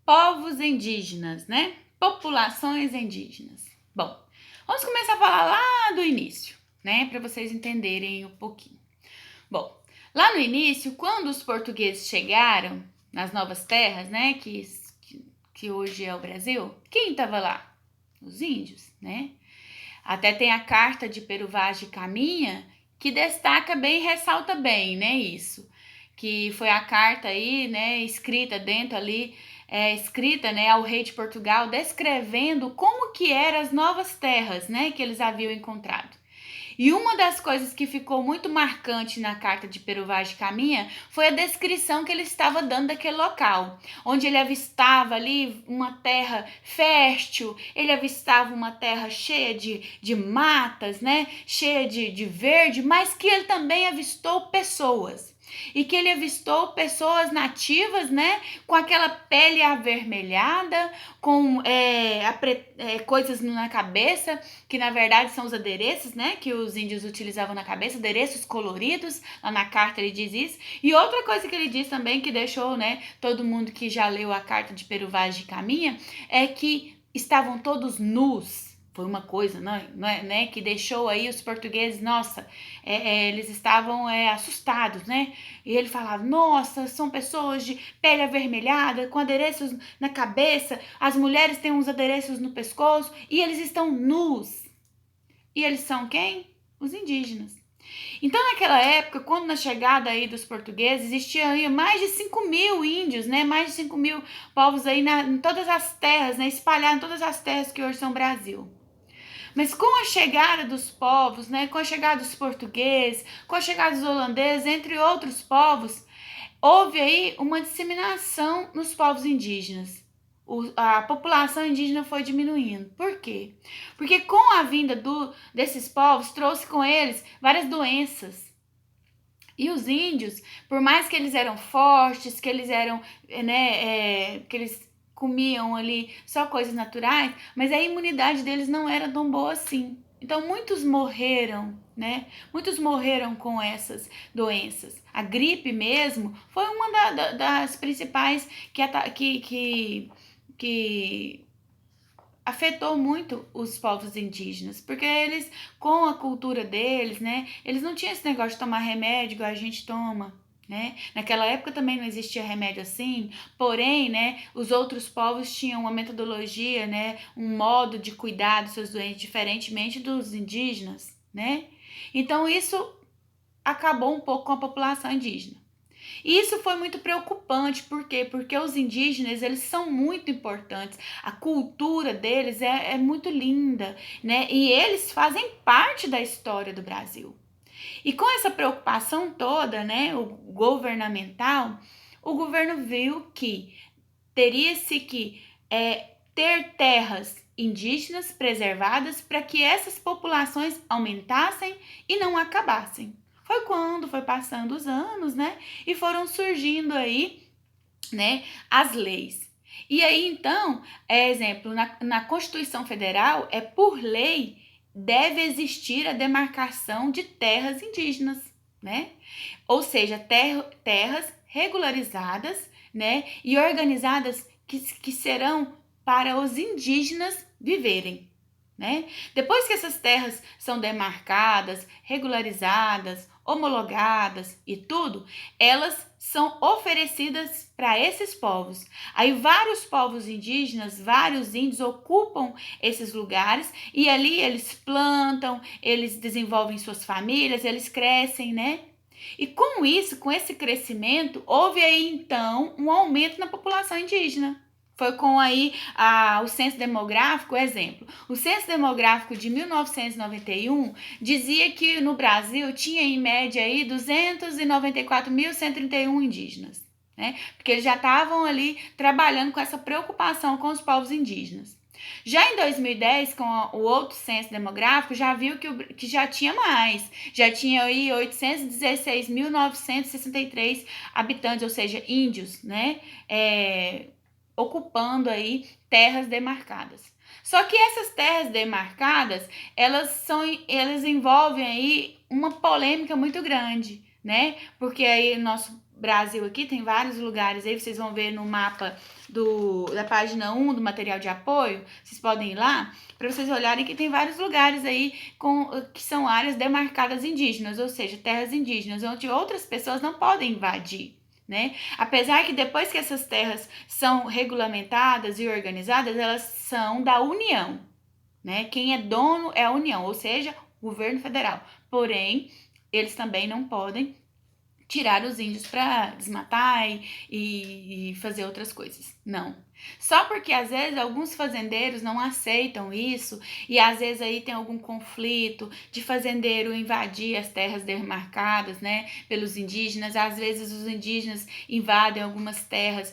povos indígenas, né? Populações indígenas. Bom, vamos começar a falar lá do início, né? Para vocês entenderem um pouquinho. Bom, lá no início, quando os portugueses chegaram nas novas terras, né? Que hoje é o Brasil, quem estava lá? Os índios, né? Até tem a carta de Pero Vaz de Caminha que destaca bem, ressalta bem, né? Isso. Que foi a carta aí, né? Escrita dentro ali, escrita, né? Ao rei de Portugal, descrevendo como que eram as novas terras, né? Que eles haviam encontrado. E uma das coisas que ficou muito marcante na carta de Pero Vaz de Caminha foi a descrição que ele estava dando daquele local, onde ele avistava ali uma terra fértil, ele avistava uma terra cheia de matas, né? Cheia de verde, mas que ele também avistou pessoas. E que ele avistou pessoas nativas, né, com aquela pele avermelhada, com coisas na cabeça, que na verdade são os adereços, né, que os índios utilizavam na cabeça, adereços coloridos, lá na carta ele diz isso. E outra coisa que ele diz também, que deixou, né, todo mundo que já leu a carta de Pero Vaz de Caminha, é que estavam todos nus. Foi uma coisa, né, que deixou aí os portugueses, nossa, eles estavam assustados, né? E ele falava, nossa, são pessoas de pele avermelhada, com adereços na cabeça, as mulheres têm uns adereços no pescoço e eles estão nus. E eles são quem? Os indígenas. Então, naquela época, quando na chegada aí dos portugueses, existiam aí mais de 5.000 índios, né? Mais de 5.000 povos aí em todas as terras, né? Espalhados em todas as terras que hoje são Brasil. Mas com a chegada dos povos, né, com a chegada dos portugueses, com a chegada dos holandeses, entre outros povos, houve aí uma disseminação nos povos indígenas. A população indígena foi diminuindo. Por quê? Porque com a vinda desses povos, trouxe com eles várias doenças. E os índios, por mais que eles eram fortes, que eles eram, né, que eles comiam ali só coisas naturais, mas a imunidade deles não era tão boa assim. Então muitos morreram, né? Muitos morreram com essas doenças. A gripe mesmo foi uma das principais que afetou muito os povos indígenas, porque eles, com a cultura deles, né, eles não tinham esse negócio de tomar remédio igual a gente toma, né? Naquela época também não existia remédio assim, porém, né, os outros povos tinham uma metodologia, né, um modo de cuidar dos seus doentes diferentemente dos indígenas, né? Então isso acabou um pouco com a população indígena. E isso foi muito preocupante, por quê? Porque os indígenas, eles são muito importantes, a cultura deles é muito linda, né? E eles fazem parte da história do Brasil. E com essa preocupação toda, né, o governamental, o governo viu que teria-se que ter terras indígenas preservadas para que essas populações aumentassem e não acabassem. Foi quando foi passando os anos, né, e foram surgindo aí, né, as leis. E aí, então, exemplo, na Constituição Federal, por lei, deve existir a demarcação de terras indígenas, né? Ou seja, terras regularizadas, né, e organizadas que serão para os indígenas viverem, né? Depois que essas terras são demarcadas, regularizadas, homologadas e tudo, elas são oferecidas para esses povos. Aí vários povos indígenas, vários índios ocupam esses lugares e ali eles plantam, eles desenvolvem suas famílias, eles crescem, né? E com isso, com esse crescimento, houve aí então um aumento na população indígena. Foi com aí o censo demográfico, exemplo. O censo demográfico de 1991 dizia que no Brasil tinha em média aí 294.131 indígenas, né? Porque eles já estavam ali trabalhando com essa preocupação com os povos indígenas. Já em 2010, com o outro censo demográfico, já viu que já tinha mais. Já tinha aí 816.963 habitantes, ou seja, índios, né? Ocupando aí terras demarcadas. Só que essas terras demarcadas, elas envolvem aí uma polêmica muito grande, né? Porque aí Brasil aqui tem vários lugares, aí vocês vão ver no mapa da página 1 do material de apoio, vocês podem ir lá, para vocês olharem que tem vários lugares aí que são áreas demarcadas indígenas, ou seja, terras indígenas, onde outras pessoas não podem invadir. Né? Apesar que depois que essas terras são regulamentadas e organizadas, elas são da União. Né? Quem é dono é a União, ou seja, o governo federal. Porém, eles também não podem tirar os índios para desmatar e fazer outras coisas. Não. Só porque às vezes alguns fazendeiros não aceitam isso e às vezes aí tem algum conflito de fazendeiro invadir as terras demarcadas, né, pelos indígenas. Às vezes os indígenas invadem algumas terras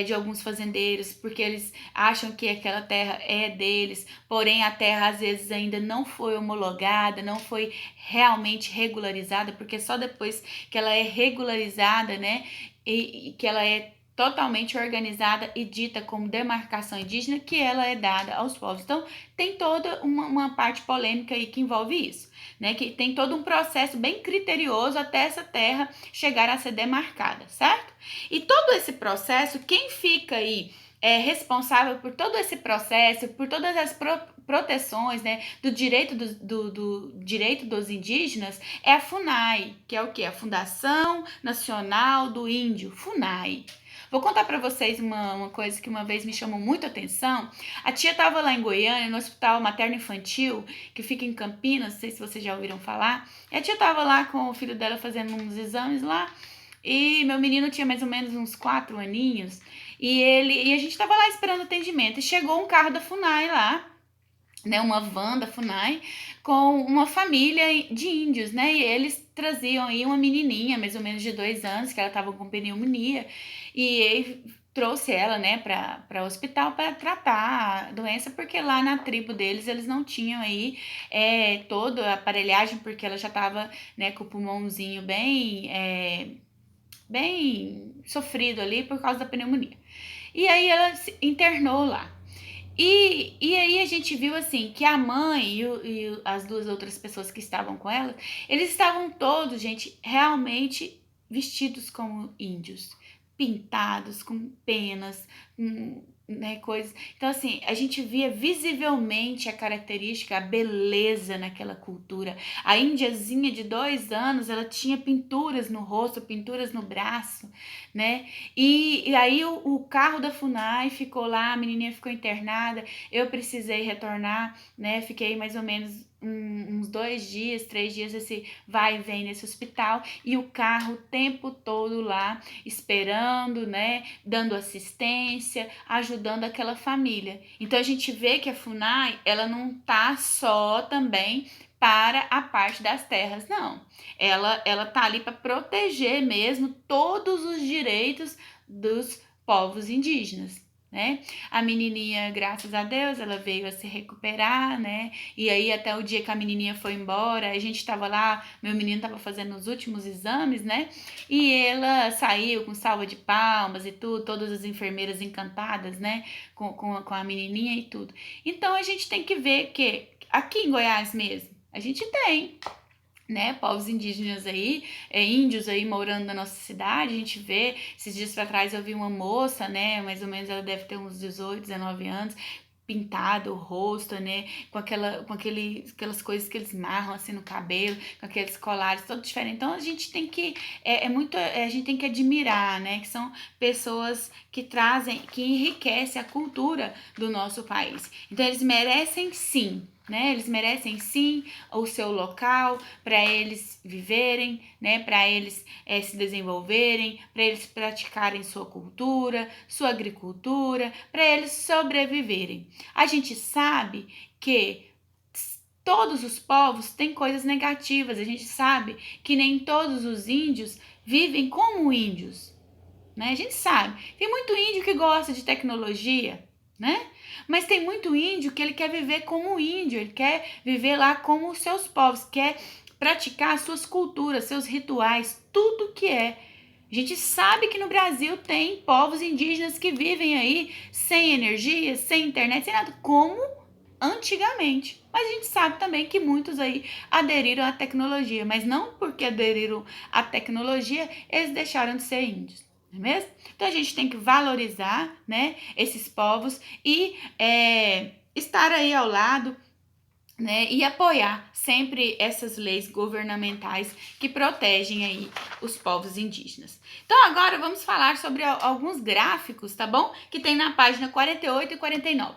de alguns fazendeiros porque eles acham que aquela terra é deles, porém a terra às vezes ainda não foi homologada, não foi realmente regularizada, porque só depois que ela é regularizada, né, e que ela é totalmente organizada e dita como demarcação indígena, que ela é dada aos povos. Então, tem toda uma parte polêmica aí que envolve isso, né? Que tem todo um processo bem criterioso até essa terra chegar a ser demarcada, certo? E todo esse processo, quem fica aí responsável por todo esse processo, por todas as proteções, né, do direito do direito dos indígenas, é a FUNAI, que é o quê? A Fundação Nacional do Índio, FUNAI. Vou contar para vocês uma coisa que uma vez me chamou muito a atenção. A tia estava lá em Goiânia, no Hospital Materno-Infantil, que fica em Campinas, não sei se vocês já ouviram falar. E a tia estava lá com o filho dela fazendo uns exames lá, e meu menino tinha mais ou menos uns 4 aninhos, e a gente estava lá esperando atendimento, e chegou um carro da FUNAI lá, né, uma van da FUNAI, com uma família de índios, né, e eles traziam aí uma menininha, mais ou menos de 2 anos, que ela estava com pneumonia, e ele trouxe ela, né, para o hospital para tratar a doença, porque lá na tribo deles, eles não tinham aí toda a aparelhagem, porque ela já estava, né, com o pulmãozinho bem sofrido ali por causa da pneumonia. E aí ela se internou lá. E aí a gente viu assim que a mãe e as 2 outras pessoas que estavam com ela, eles estavam todos, gente, realmente vestidos como índios, pintados com penas, né, coisas. Então assim, a gente via visivelmente a característica, a beleza naquela cultura. A índiazinha de 2 anos, ela tinha pinturas no rosto, pinturas no braço, né? E aí o carro da FUNAI ficou lá, a menininha ficou internada, eu precisei retornar, né? Fiquei mais ou menos uns 2 dias, 3 dias, esse vai e vem nesse hospital, e o carro o tempo todo lá, esperando, né? Dando assistência, ajudando aquela família. Então a gente vê que a FUNAI, ela não tá só também para a parte das terras, não. Ela tá ali para proteger mesmo todos os direitos dos povos indígenas, né? A menininha, graças a Deus, ela veio a se recuperar, né? E aí até o dia que a menininha foi embora, a gente tava lá, meu menino tava fazendo os últimos exames, né? E ela saiu com salva de palmas e tudo, todas as enfermeiras encantadas, né? Com a menininha e tudo. Então a gente tem que ver que aqui em Goiás mesmo, a gente tem, né, povos indígenas aí, índios aí morando na nossa cidade. A gente vê, esses dias pra trás eu vi uma moça, né, mais ou menos ela deve ter uns 18, 19 anos, pintado o rosto, né, aquelas coisas que eles marram assim no cabelo, com aqueles colares todo diferente. Então a gente tem que a gente tem que admirar, né, que são pessoas que trazem, que enriquecem a cultura do nosso país. Então eles merecem sim, né? Eles merecem sim o seu local para eles viverem, né? Para eles se desenvolverem, para eles praticarem sua cultura, sua agricultura, para eles sobreviverem. A gente sabe que todos os povos têm coisas negativas. A gente sabe que nem todos os índios vivem como índios, né? A gente sabe. Tem muito índio que gosta de tecnologia, né? Mas tem muito índio que ele quer viver como índio, ele quer viver lá como os seus povos, quer praticar suas culturas, seus rituais, tudo que é. A gente sabe que no Brasil tem povos indígenas que vivem aí sem energia, sem internet, sem nada. Como antigamente. Mas a gente sabe também que muitos aí aderiram à tecnologia, mas não porque aderiram à tecnologia, eles deixaram de ser índios, não é mesmo? Então a gente tem que valorizar, né, esses povos e estar aí ao lado, né, e apoiar sempre essas leis governamentais que protegem aí os povos indígenas. Então agora vamos falar sobre alguns gráficos, tá bom? Que tem na página 48 e 49.